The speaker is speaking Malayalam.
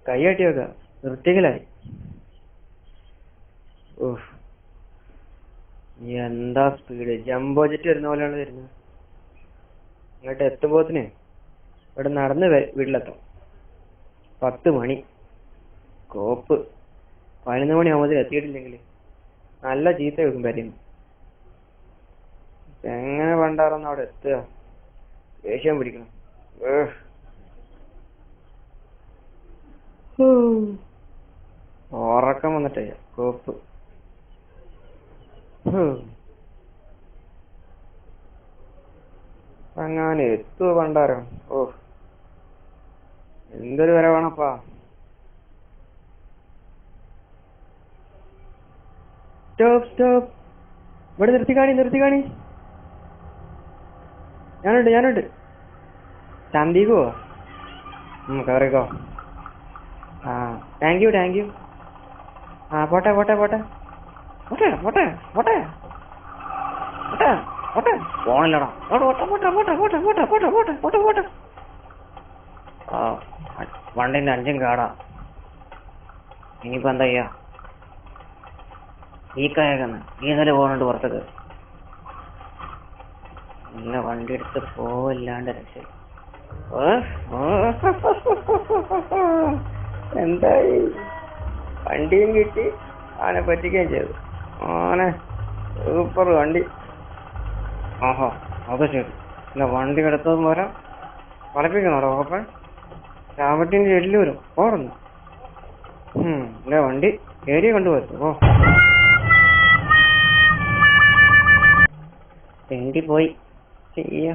കൈ കട്ടി വെക്ക വൃത്തികലായി. എന്താ സ്പീഡ്, ജംബോ ജെറ്റ് വരുന്ന പോലെയാണ് വരുന്നത്. ഇങ്ങോട്ട് എത്തുമ്പോത്തിന് ഇവിടെ നടന്ന് വീട്ടിലെത്താം. 10 മണി കോപ്പ്. 11 മണിയാകുമ്പോൾ എത്തിയിട്ടില്ലെങ്കിൽ നല്ല ചീത്ത വെക്കും പറ്റുന്നു. എങ്ങനെ പണ്ടാറൊന്നും അവിടെ എത്തുക, ദേഷ്യം പിടിക്കണം. ഉറക്കം വന്നിട്ടേ കോപ്പ്. അങ്ങനെ എത്തുക പണ്ടാരം. എന്തൊരു വരവാണപ്പാ. സ്റ്റോപ്പ് സ്റ്റോപ്പ്, ഇവിടെ നിർത്തിക്കാണി. ഞാനുണ്ട്. ചന്തീക്കോ? കയറിക്കോ. Thank you. പോട്ടെ. പോണല്ലടാ. പോട്ടെ. വണ്ടിന്റെ 5 കാടാ. ഇനിയിപ്പോ എന്താ ചെയ്യാ? ഈ കായകന്ന് ഇന്നലെ പോകണുണ്ട് പുറത്തേക്ക്. നല്ല വണ്ടി എടുത്ത് പോവില്ലാണ്ട് രക്ഷ. എന്തായി, വണ്ടിയും കിട്ടി, അവനെ പറ്റിക്കുകയും ചെയ്തു. ആനെ സൂപ്പർ വണ്ടി. അത് ശരി. എന്നാ വണ്ടി എടുത്തതും പോരാ, കളിപ്പിക്കണോടോ ഓപ്പൺ. ചാവട്ടിന്റെ എല്ലൂരും ഓടുന്നു. എന്റെ വണ്ടി ഏരിയ കൊണ്ടുപോയി. തെണ്ടി പോയി ചെയ്യാ.